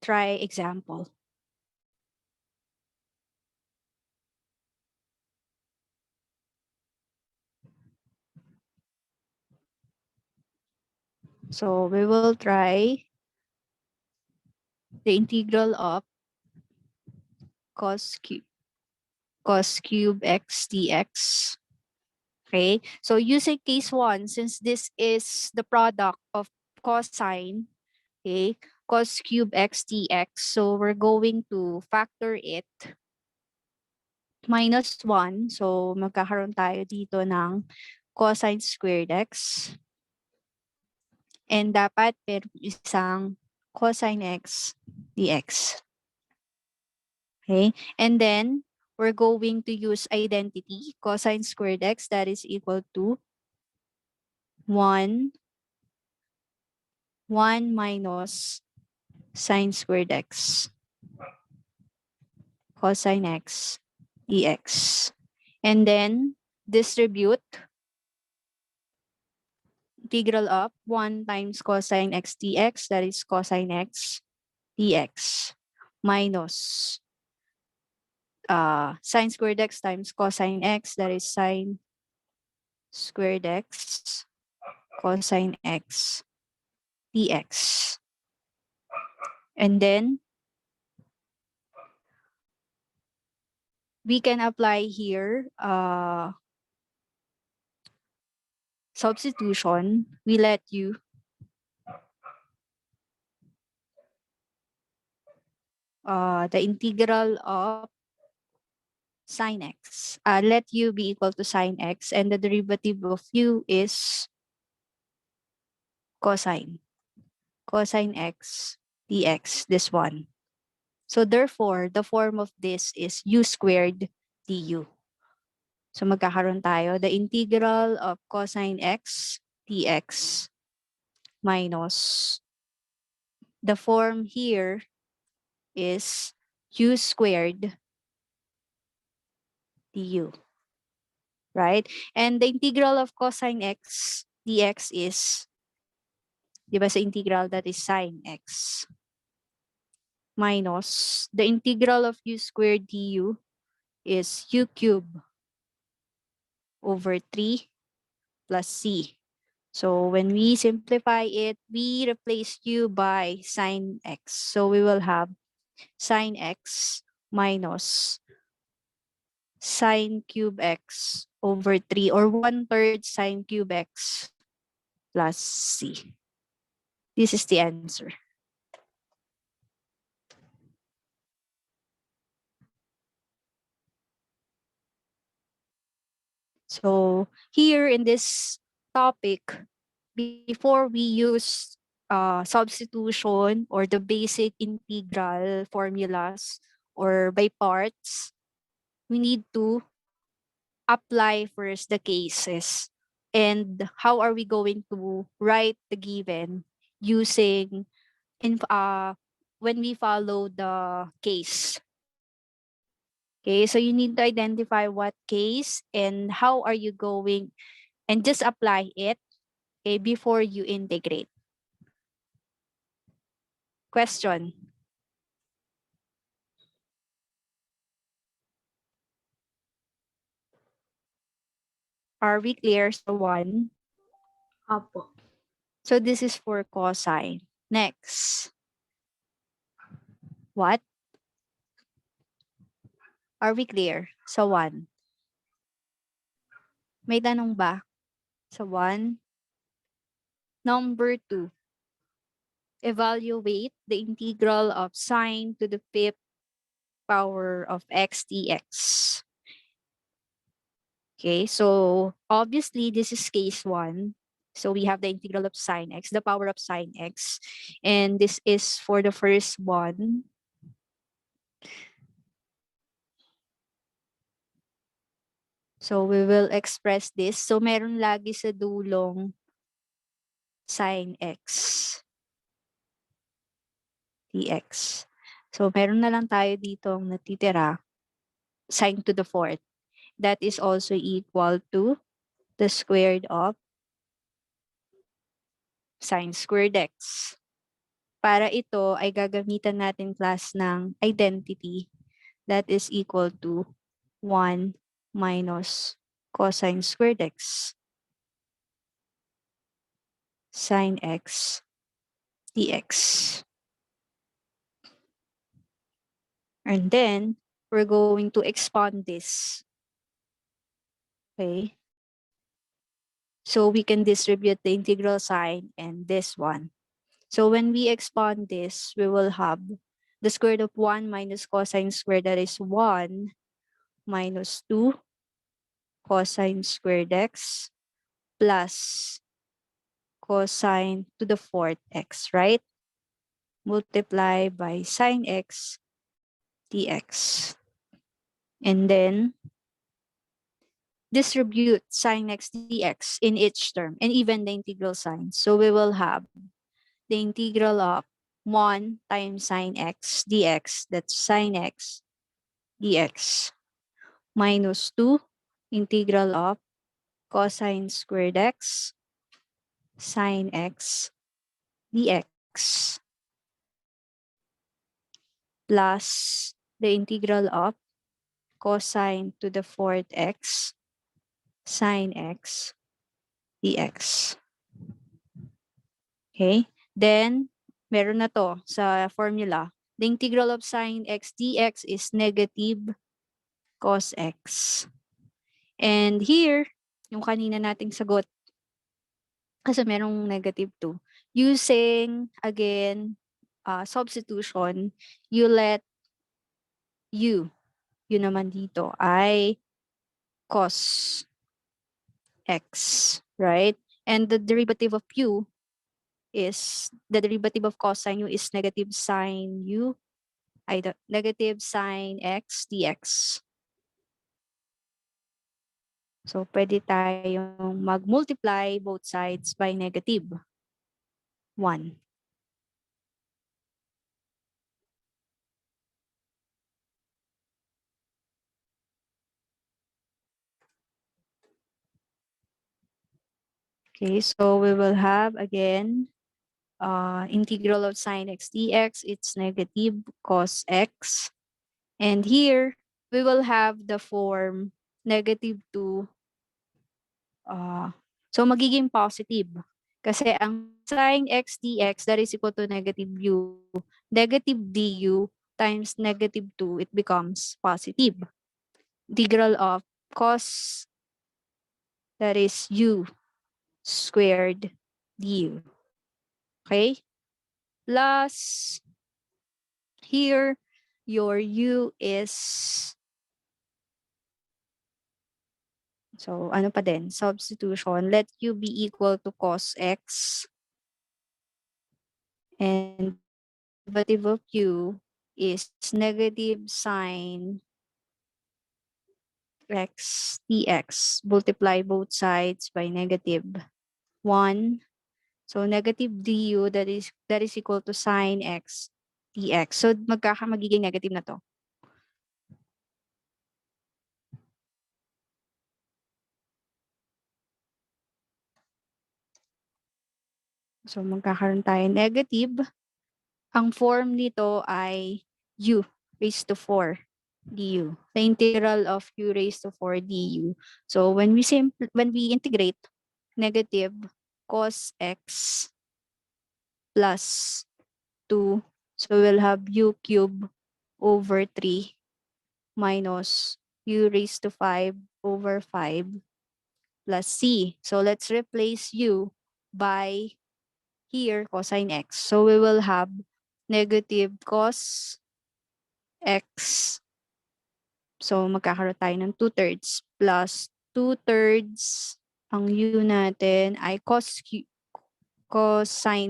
try example. So we will try the integral of cos cube x dx. Okay, so using case 1, since this is the product of cosine, okay, cos cube x dx, so we're going to factor it minus 1. So magkakaroon tayo dito ng cosine squared x. And dapat meron isang cosine x dx. Okay, and then we're going to use identity, cosine squared x, that is equal to 1 minus sine squared x cosine x dx. And then distribute integral of 1 times cosine x dx, that is cosine x dx, minus sine squared x times cosine x, that is sine squared x cosine x dx. And then we can apply here substitution. We let you the integral of sine x. Let u be equal to sine x, and the derivative of u is cosine x dx, this one. So therefore, the form of this is u squared du. So magkakaroon tayo the integral of cosine x dx minus the form here is u squared du, right? And the integral of cosine x dx is, di ba sa integral, that is sine x, minus the integral of u squared du is u cube over 3 plus c. So when we simplify it, we replace u by sine x. So we will have sine x minus sine cube x over 3, or 1/3 sine cube x plus c. This is the answer. So here in this topic, before we use substitution or the basic integral formulas or by parts, we need to apply first the cases. And how are we going to write the given using when we follow the case. Okay, so you need to identify what case and how are you going, and just apply it, okay, before you integrate. Question. Are we clear sa one? Apo. So this is for cosine. Next. What? Are we clear sa one? May tanong ba sa one? Number 2. Evaluate the integral of sine to the 5th power of x dx. Okay, so obviously this is case 1. So we have the integral of sine x, the power of sine x. And this is for the first one. So we will express this. So meron lagi sa dulong sine x dx. So meron na lang tayo dito ang natitira, sine to the 4th. That is also equal to the squared of sine squared x. para ito ay gagamitan natin class ng identity that is equal to 1 minus cosine squared x sine x dx. And then, we're going to expand this. Okay? So we can distribute the integral sign and this one. So when we expand this, we will have the square root of 1 minus cosine squared, that is 1 minus 2 cosine squared x plus cosine to the fourth x, right? Multiply by sine x dx. And then distribute sine x dx in each term and even the integral sign. So we will have the integral of 1 times sine x dx, that's sine x dx, minus 2 integral of cosine squared x sine x dx plus the integral of cosine to the fourth x sine x dx. Okay? Then, meron na to sa formula. The integral of sine x dx is negative cos x. And here, yung kanina nating sagot, kasi merong negative 2. Using, again, substitution, you let u naman dito ay cos x, right? And the derivative of u is, the derivative of cosine u is negative sine u, ay negative sine x dx. So, pwede tayong mag-multiply both sides by negative 1. Okay, so we will have again integral of sine x dx, it's negative cos x. And here, we will have the form negative 2. So magiging positive. Kasi ang sine x dx, that is equal to negative u. Negative du times negative 2, it becomes positive. Integral of cos, that is u squared du. Okay? Plus, here, your u is, so ano pa din, substitution, let u be equal to cos x, and derivative of u is negative sine x dx. Multiply both sides by negative 1. So negative du, that is equal to sine x dx. So magiging negative na to. So magkakaroon tayo negative. Ang form nito ay u raised to 4 du. The integral of u raised to 4 du. So when we integrate, negative cos x plus 2, so we'll have u cube over 3 minus u raised to 5 over 5 plus c. So let's replace u by here cosine x. So we will have negative cos x. So magkakaroon tayo ng 2/3 plus 2/3. Ang u natin ay cosine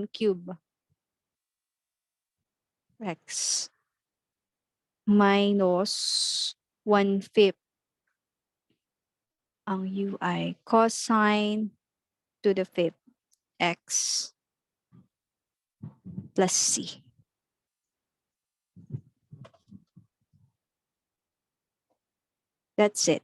cube x minus 1/5. Ang u ay cosine to the 5th x plus c. That's it.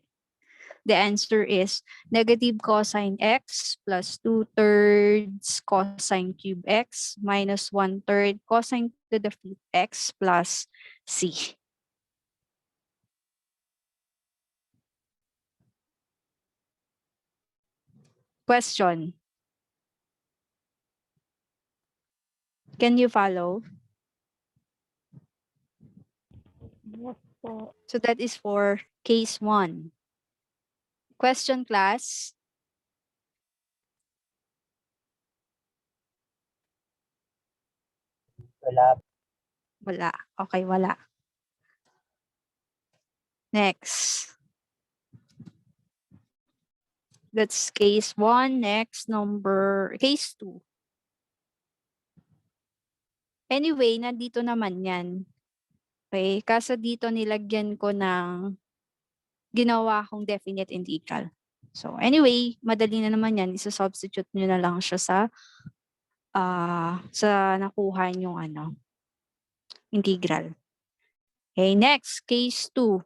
The answer is negative cosine x plus 2/3 cosine cube x minus 1/3 cosine to the 5th x plus c. Question. Can you follow? Yes po. So that is for case 1. Question, class. Wala. Wala. Okay, wala. Next. That's case 1. Next, case 2. Anyway, nandito naman yan. Okay, kaso dito nilagyan ko ng ginawa kong definite integral. So anyway, madali na naman yan. Isa-substitute nyo na lang siya sa nakuha yung integral. Okay, next, case 2.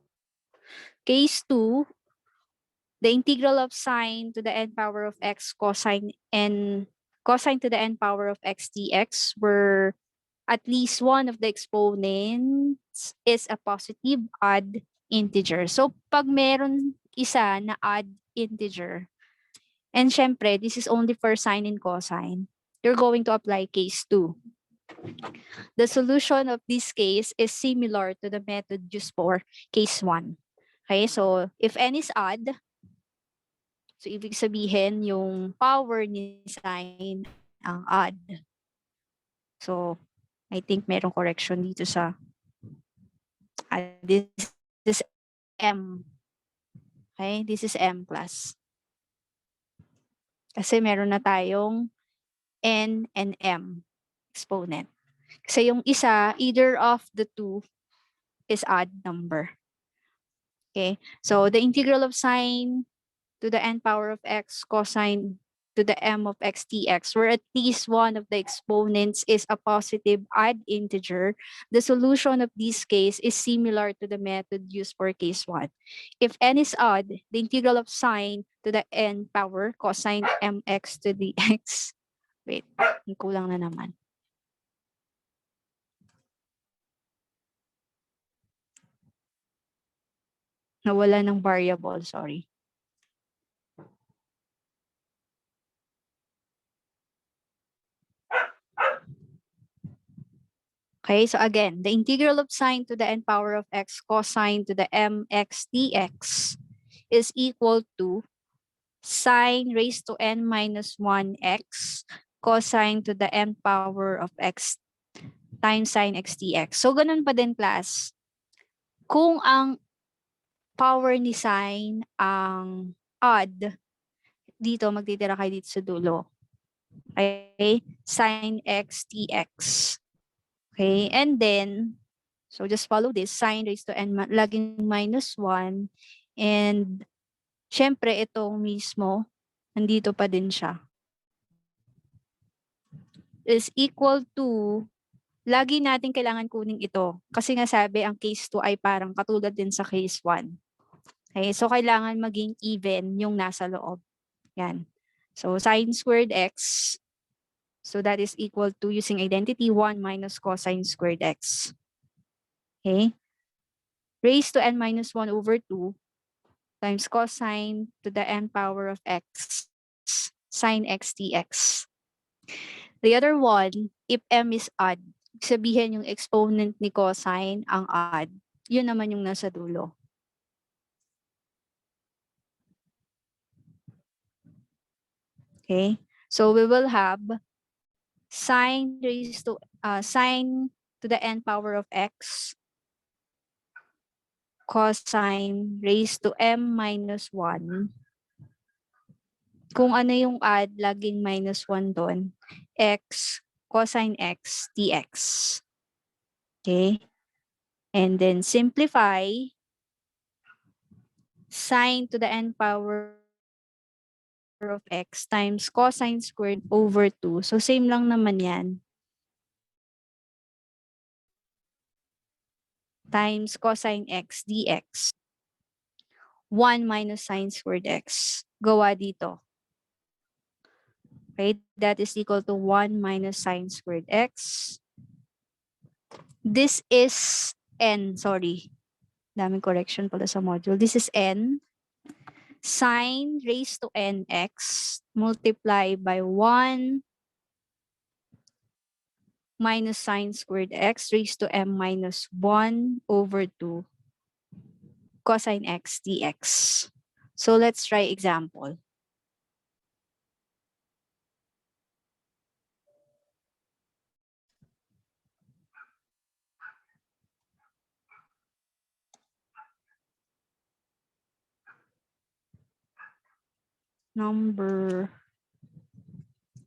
Case 2, the integral of sine to the n power of x cosine to the n power of x dx, where at least one of the exponents is a positive odd integer. So pag meron isa na odd integer, and syempre, this is only for sine and cosine, you're going to apply case 2. The solution of this case is similar to the method used for case 1. Okay, so if n is odd, so ibig sabihin yung power ni sine ang odd. So I think merong correction dito sa this is m. Okay, this is m plus. Kasi meron na tayong n and m exponent. Kasi yung isa, either of the two is odd number. Okay, so the integral of sine to the n power of x cosine to the m of x dx, where at least one of the exponents is a positive odd integer, the solution of this case is similar to the method used for case 1. If n is odd, the integral of sine to the n power cosine mx to the x, wait, kulang na naman. Nawala ng variable, sorry. Okay, so again, the integral of sine to the n power of x cosine to the mx dx is equal to sine raised to n minus 1x cosine to the n power of x times sine x dx. So, ganun pa din, class. Kung ang power ni sine ang odd, dito magtitira kayo dito sa dulo. Okay? Sine x dx. Okay? And then, so just follow this. Sine raised to n laging minus 1. And, syempre, itong mismo, nandito pa din siya. Is equal to, lagi natin kailangan kunin ito. Kasi nga sabi, ang case 2 ay parang katulad din sa case 1. Okay? So, kailangan maging even yung nasa loob. Yan. So, sine squared x. So, that is equal to, using identity, 1 minus cosine squared x. Okay? Raised to n minus 1 over 2 times cosine to the n power of x sine x dx. The other one, if m is odd, sabihin yung exponent ni cosine ang odd. Yun naman yung nasa dulo. Okay? So we will have sine to the n power of x cosine raised to m minus 1. Kung ano yung odd, laging minus 1 doon. X cosine x dx. Okay? And then simplify sine to the n power of x times cosine squared over 2. So same lang naman yan. Times cosine x dx. 1 minus sine squared x. Gawa dito. Okay, that is equal to 1 minus sine squared x. This is n, sorry. Daming correction pala sa module. This is n. Sine raised to nx multiplied by 1 minus sine squared x raised to m minus 1 over 2 cosine x dx. So let's try example.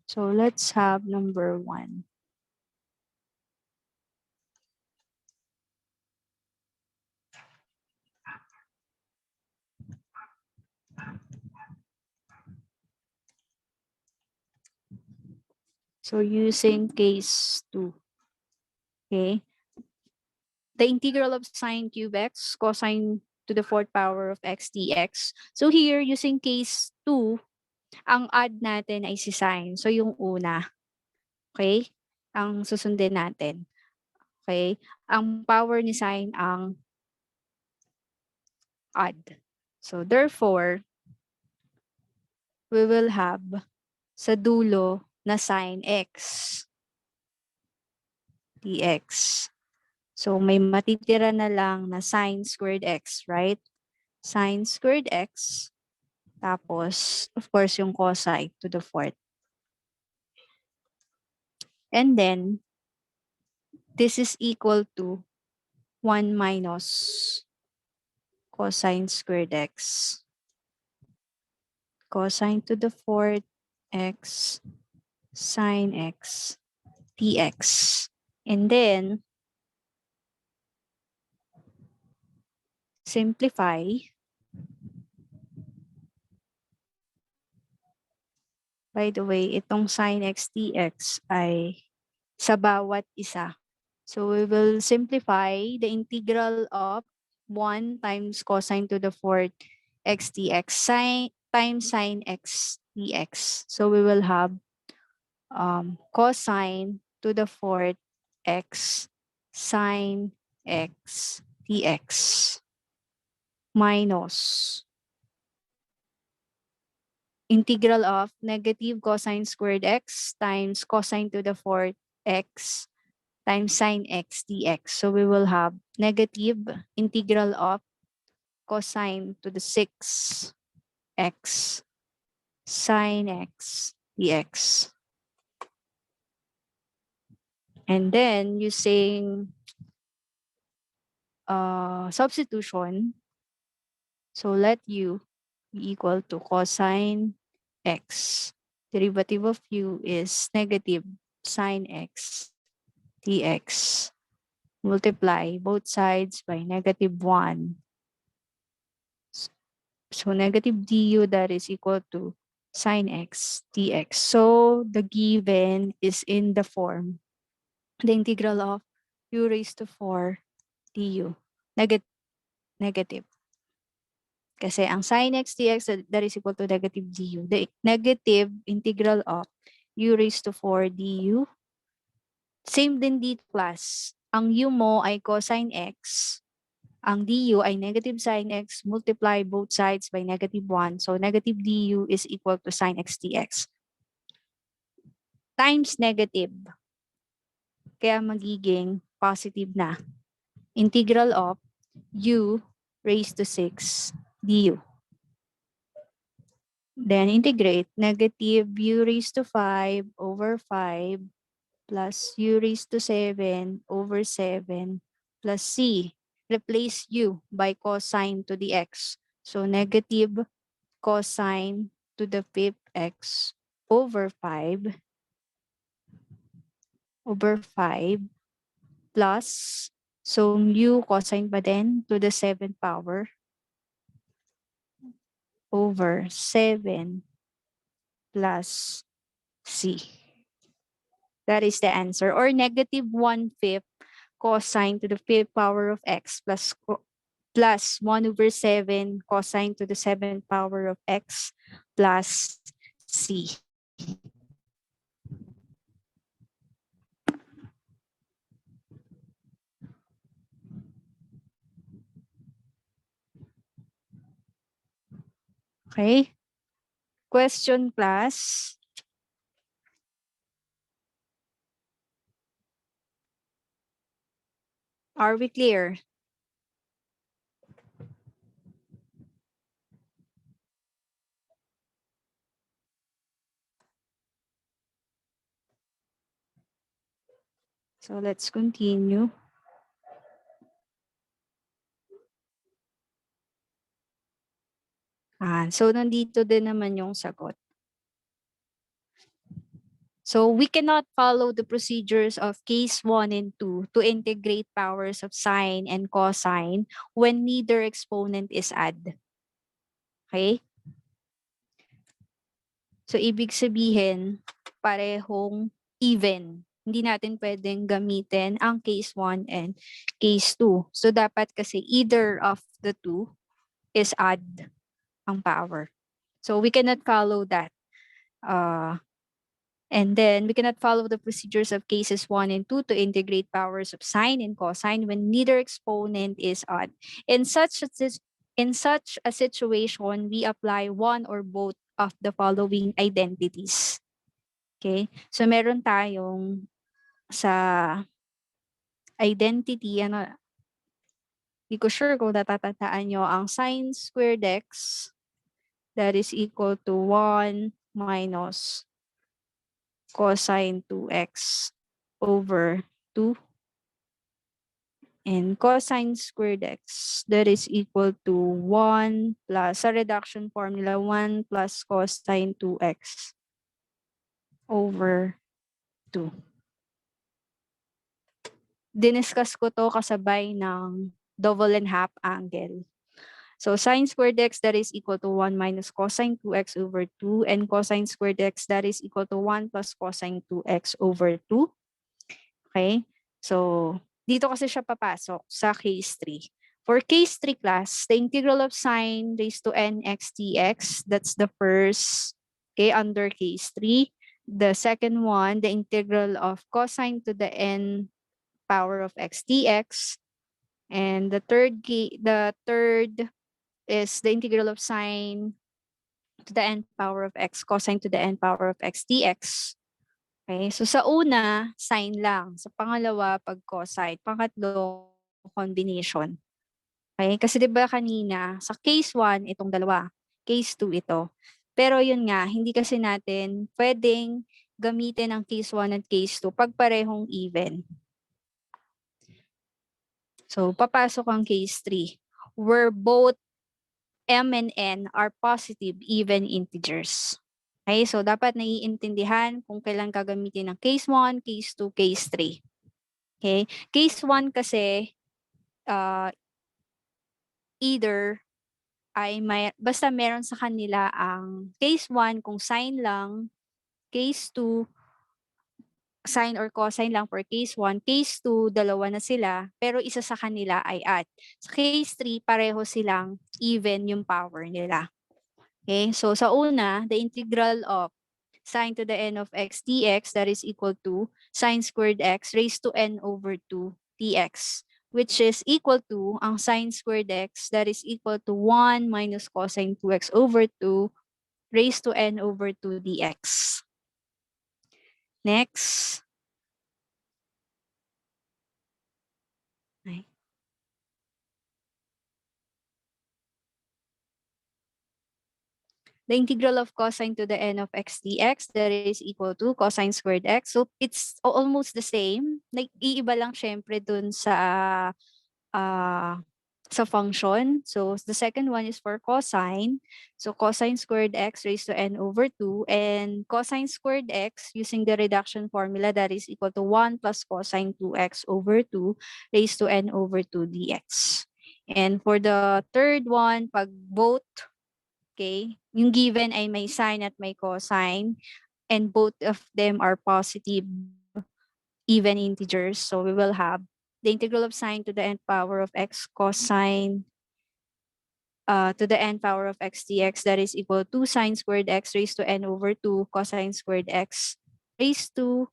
So let's have number 1. So using case 2. Okay. The integral of sine cube x cosine to the fourth power of x dx. So here, using case 2, ang add natin ay si sine. So yung una. Okay? Ang susundin natin. Okay? Ang power ni sine ang add. So therefore, we will have sa dulo na sine x dx. So may matitira na lang na sine squared x, right? Sine squared x. Tapos, of course, yung cosine to the fourth. And then, this is equal to 1 minus cosine squared x. Cosine to the fourth x sine x dx. And then, simplify. By the way, itong sine x dx ay sa bawat isa. So we will simplify the integral of 1 times cosine to the fourth x dx times sine x dx. So we will have cosine to the fourth x sine x dx minus integral of negative cosine squared x times cosine to the fourth x times sine x dx. So we will have negative integral of cosine to the 6x sine x dx. And then using substitution, so let u be equal to cosine x. Derivative of u is negative sine x dx. Multiply both sides by negative 1. So negative du, that is equal to sine x dx. So the given is in the form, the integral of u raised to 4 du. Negative. Kasi ang sine x dx, that is equal to negative du. The negative integral of u raised to 4 du. Same din dito, class. Ang u mo ay cosine x. Ang du ay negative sine x, multiply both sides by negative 1. So negative du is equal to sine x dx. Times negative. Kaya magiging positive na. Integral of u raised to 6 du. Then integrate negative u raised to 5 over 5 plus u raised to 7 over 7 plus c. Replace u by cosine to the x. So negative cosine to the fifth x over 5 plus, so u cosine pa din to the 7th power over 7 plus c. That is the answer. Or negative 1/5 cosine to the 5th power of x plus plus 1 over 7 cosine to the 7th power of x plus c. Okay? Question class. Are we clear? So let's continue. So nandito din naman yung sagot. So we cannot follow the procedures of case 1 and 2 to integrate powers of sine and cosine when neither exponent is odd. Okay? So ibig sabihin, parehong even. Hindi natin pwedeng gamitin ang case 1 and case 2. So dapat kasi either of the two is odd ang power. So we cannot follow that. And then we cannot follow the procedures of cases 1 and 2 to integrate powers of sine and cosine when neither exponent is odd. In such a situation, we apply one or both of the following identities. Okay? So meron tayong sa identity, hindi ko sure kung natatandaan nyo, ang sine squared x that is equal to 1 minus cosine 2x over 2 and cosine squared x that is equal to 1 plus sa reduction formula 1 plus cosine 2x over 2. Diniscuss ko to kasabay ng double and half angle. So sine squared x that is equal to 1 minus cosine 2x over 2 and cosine squared x that is equal to 1 plus cosine 2x over 2. Okay? So dito kasi siya papasok sa case 3. For case 3 class, the integral of sine raised to n x dx, that's the first, okay, under case 3. The second one, the integral of cosine to the n power of x dx. And the third is the integral of sine to the n power of x cosine to the n power of x dx. Okay, so sa una, sine lang. Sa pangalawa, pag cosine. Pangatlo, combination. Okay, kasi 'di ba kanina, sa case 1, itong dalawa. Case 2, ito. Pero yun nga, hindi kasi natin pwedeng gamitin ang case 1 at case 2 pag parehong even. So, papasok ang case 3, where both m and n are positive even integers. Okay, so dapat naiintindihan kung kailan gagamitin ng case 1, case 2, case 3. Okay, case 1 kasi either ay basta meron sa kanila ang case 1 kung sine lang, case 2 sine or cosine lang for case 1, case 2 dalawa na sila pero isa sa kanila ay odd. Sa case 3 pareho silang even yung power nila. Okay, so sa una, the integral of sine to the n of x dx that is equal to sine squared x raised to n over 2 dx, which is equal to ang sine squared x that is equal to 1 minus cosine 2x over 2 raised to n over 2 dx. Next. The integral of cosine to the n of x dx that is equal to cosine squared x. So it's almost the same. Iiba lang syempre dun sa function. So the second one is for cosine. So cosine squared x raised to n over 2 and cosine squared x using the reduction formula that is equal to 1 plus cosine 2x over 2 raised to n over 2 dx. And for the third one, pag both, okay, yung given ay may sine at may cosine and both of them are positive even integers. So we will have the integral of sine to the nth power of x cosine to the n power of x dx, that is equal to sine squared x raised to n over 2 cosine squared x raised to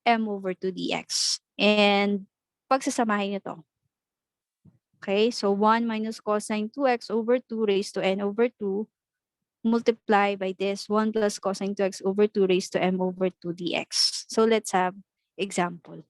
m over 2 dx. And pagsasamahin nyo to. Okay, so 1 minus cosine 2x over 2 raised to n over 2 multiply by this 1 plus cosine 2x over 2 raised to m over 2 dx. So let's have example.